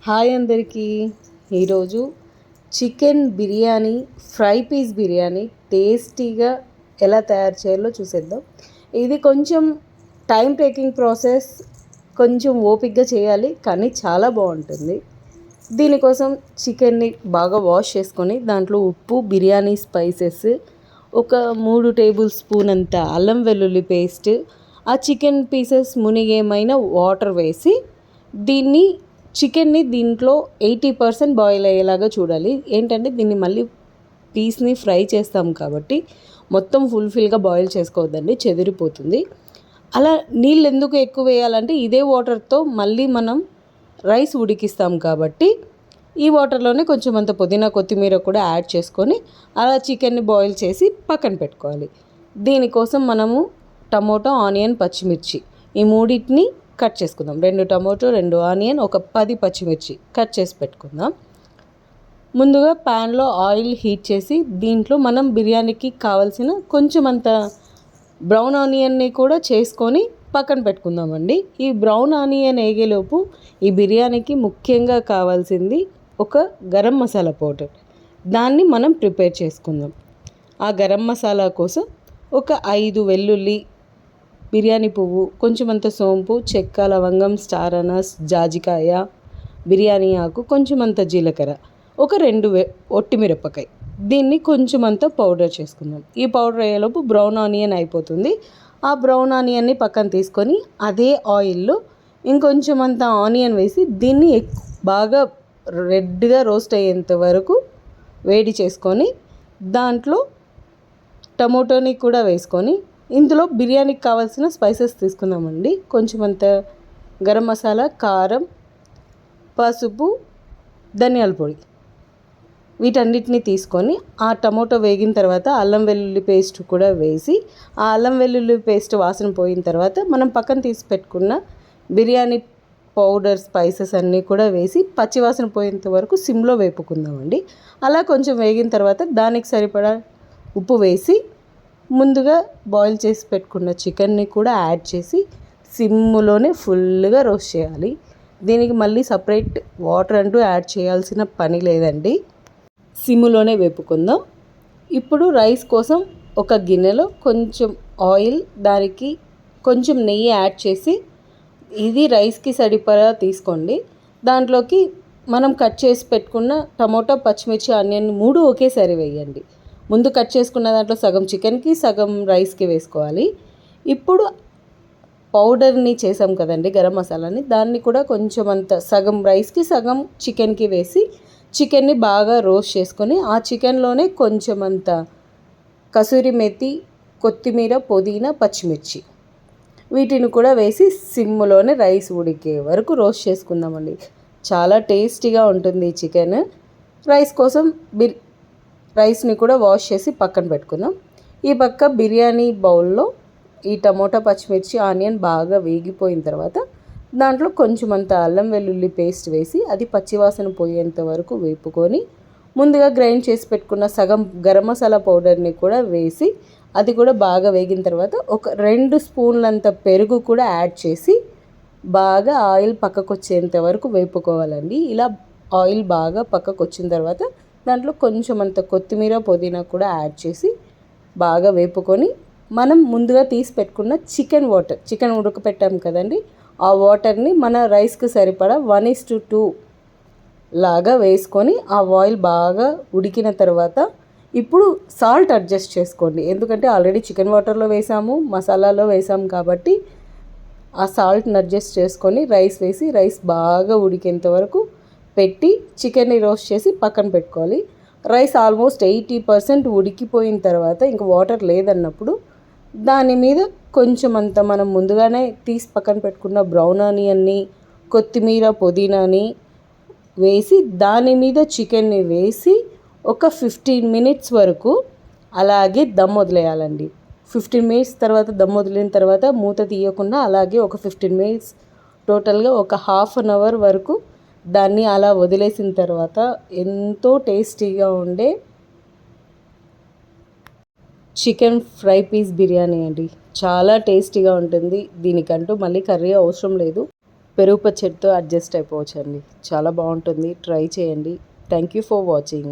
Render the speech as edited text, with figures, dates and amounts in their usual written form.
Hi అందరికీ. ఈరోజు chicken biryani, fry piece biryani టేస్టీగా ఎలా తయారు చేయాలో చూసేద్దాం. ఇది కొంచెం టైం టేకింగ్ ప్రాసెస్, కొంచెం ఓపిక్గా చేయాలి, కానీ చాలా బాగుంటుంది. దీనికోసం చికెన్ని బాగా వాష్ చేసుకొని దాంట్లో ఉప్పు, బిర్యానీ స్పైసెస్, ఒక 3 టేబుల్ స్పూన్ అంత అల్లం వెల్లుల్లి పేస్ట్, ఆ చికెన్ పీసెస్ మునిగేమైనా వాటర్ వేసి చికెన్ని దీంట్లో 80% బాయిల్ అయ్యేలాగా చూడాలి. ఏంటంటే దీన్ని మళ్ళీ పీస్ని ఫ్రై చేస్తాం కాబట్టి మొత్తం ఫుల్ఫిల్గా బాయిల్ చేసుకోవద్దండి, చెదిరిపోతుంది. అలా నీళ్ళు ఎందుకు ఎక్కువ వేయాలంటే ఇదే వాటర్తో మళ్ళీ మనం రైస్ ఉడికిస్తాం కాబట్టి ఈ వాటర్లోనే కొంచెం అంత పుదీనా, కొత్తిమీర కూడా యాడ్ చేసుకొని అలా చికెన్ని బాయిల్ చేసి పక్కన పెట్టుకోవాలి. దీనికోసం మనము టమోటా, ఆనియన్, పచ్చిమిర్చి ఈ మూడింటిని కట్ చేసుకుందాం. 2 టమోటో, 2 ఆనియన్, ఒక 10 పచ్చిమిర్చి కట్ చేసి పెట్టుకుందాం. ముందుగా ప్యాన్లో ఆయిల్ హీట్ చేసి దీంట్లో మనం బిర్యానీకి కావాల్సిన కొంచెం అంత బ్రౌన్ ఆనియన్ని కూడా చేసుకొని పక్కన పెట్టుకుందామండి. ఈ బ్రౌన్ ఆనియన్ వేగేలోపు ఈ బిర్యానీకి ముఖ్యంగా కావాల్సింది ఒక గరం మసాలా పౌడర్. దాన్ని మనం ప్రిపేర్ చేసుకుందాం. ఆ గరం మసాలా కోసం ఒక 5 వెల్లుల్లి, బిర్యానీ పువ్వు, కొంచెం అంత సోంపు, చెక్క, లవంగం, స్టార్ అనస్, జాజికాయ, బిర్యానీ ఆకు, కొంచెం అంత జీలకర్ర, ఒక 2 ఒట్టిమిరపకాయ, దీన్ని కొంచెం అంత పౌడర్ చేసుకుందాం. ఈ పౌడర్ అయ్యేలోపు బ్రౌన్ ఆనియన్ అయిపోతుంది. ఆ బ్రౌన్ ఆనియన్ని పక్కన తీసుకొని అదే ఆయిల్లో ఇంకొంచెం అంత ఆనియన్ వేసి దీన్ని బాగా రెడ్గా రోస్ట్ అయ్యేంత వరకు వేడి చేసుకొని దాంట్లో టమోటోని కూడా వేసుకొని ఇందులో బిర్యానీకి కావాల్సిన స్పైసెస్ తీసుకుందామండి. కొంచెం అంత గరం మసాలా, కారం, పసుపు, ధనియాల పొడి, వీటన్నిటిని తీసుకొని ఆ టమోటో వేగిన తర్వాత అల్లం వెల్లుల్లి పేస్ట్ కూడా వేసి ఆ అల్లం వెల్లుల్లి పేస్ట్ వాసన పోయిన తర్వాత మనం పక్కన తీసి పెట్టుకున్న బిర్యానీ పౌడర్, స్పైసెస్ అన్నీ కూడా వేసి పచ్చివాసన పోయేంత వరకు సిమ్లో వేపుకుందామండి. అలా కొంచెం వేగిన తర్వాత దానికి సరిపడా ఉప్పు వేసి ముందుగా బాయిల్ చేసి పెట్టుకున్న చికెన్ని కూడా యాడ్ చేసి సిమ్లోనే ఫుల్గా రోస్ట్ చేయాలి. దీనికి మళ్ళీ సపరేట్ వాటర్ అంటూ యాడ్ చేయాల్సిన పని లేదండి, సిమ్లోనే వేపుకుందాం. ఇప్పుడు రైస్ కోసం ఒక గిన్నెలో కొంచెం ఆయిల్, దానికి కొంచెం నెయ్యి యాడ్ చేసి ఇది రైస్కి సరిపడా తీసుకోండి. దాంట్లోకి మనం కట్ చేసి పెట్టుకున్న టమోటా, పచ్చిమిర్చి, ఆనియన్ 3 ఒకేసారి వేయండి. ముందు కట్ చేసుకున్న దాంట్లో సగం చికెన్కి, సగం రైస్కి వేసుకోవాలి. ఇప్పుడు పౌడర్ని చేసాం కదండి, గరం మసాలాని, దాన్ని కూడా కొంచెం అంత సగం రైస్కి, సగం చికెన్కి వేసి చికెన్ని బాగా రోస్ట్ చేసుకొని ఆ చికెన్లోనే కొంచెం అంత కసూరి మెతి, కొత్తిమీర, పుదీనా, పచ్చిమిర్చి వీటిని కూడా వేసి సిమ్లోనే రైస్ ఉడికే వరకు రోస్ట్ చేసుకుందామండి. చాలా టేస్టీగా ఉంటుంది ఈ చికెన్. రైస్ కోసం రైస్ని కూడా వాష్ చేసి పక్కన పెట్టుకుందాం. ఈ పక్క బిర్యానీ బౌల్లో ఈ టమోటా, పచ్చిమిర్చి, ఆనియన్ బాగా వేగిపోయిన తర్వాత దాంట్లో కొంచెం అంత అల్లం వెల్లుల్లి పేస్ట్ వేసి అది పచ్చివాసన పోయేంత వరకు వేపుకొని ముందుగా గ్రైండ్ చేసి పెట్టుకున్న సగం గరం మసాలా పౌడర్ని కూడా వేసి అది కూడా బాగా వేగిన తర్వాత ఒక 2 స్పూన్లంత పెరుగు కూడా యాడ్ చేసి బాగా ఆయిల్ పక్కకు వచ్చేంత వరకు వేపుకోవాలండి. ఇలా ఆయిల్ బాగా పక్కకు వచ్చిన తర్వాత దాంట్లో కొంచెం అంత కొత్తిమీర, పుదీనా కూడా యాడ్ చేసి బాగా వేపుకొని మనం ముందుగా తీసి పెట్టుకున్న చికెన్ ఉడకపెట్టాం కదండి, ఆ వాటర్ని మన రైస్కి సరిపడా 1:2 లాగా వేసుకొని ఆ ఆయిల్ బాగా ఉడికిన తర్వాత ఇప్పుడు సాల్ట్ అడ్జస్ట్ చేసుకోండి. ఎందుకంటే ఆల్రెడీ చికెన్ వాటర్లో వేసాము, మసాలాలో వేసాము కాబట్టి ఆ సాల్ట్ని అడ్జస్ట్ చేసుకొని రైస్ వేసి రైస్ బాగా ఉడికేంత వరకు పెట్టి చికెన్ని రోస్ట్ చేసి పక్కన పెట్టుకోవాలి. రైస్ ఆల్మోస్ట్ 80% ఉడికిపోయిన తర్వాత ఇంక వాటర్ లేదన్నప్పుడు దాని మీద కొంచెం అంత మనం ముందుగానే తీసి పక్కన పెట్టుకున్న బ్రౌన్ ఆనియన్ని, కొత్తిమీర, పుదీనాని వేసి దాని మీద చికెన్ని వేసి ఒక 15 మినిట్స్ వరకు అలాగే దమ్ వదిలేయాలండి. 15 మినిట్స్ తర్వాత దమ్ వదిలిన తర్వాత మూత తీయకుండా అలాగే ఒక 15 మినిట్స్, టోటల్గా ఒక హాఫ్ అన్ అవర్ వరకు దాన్ని అలా వదిలేసిన తర్వాత ఎంతో టేస్టీగా ఉండే చికెన్ ఫ్రై పీస్ బిర్యానీ అండి. చాలా టేస్టీగా ఉంటుంది. దీనికంటూ మళ్ళీ కర్రీ అవసరం లేదు. పెరుగు పచ్చడితో అడ్జస్ట్ అయిపోవచ్చండి. చాలా బాగుంటుంది, ట్రై చేయండి. Thank you for watching.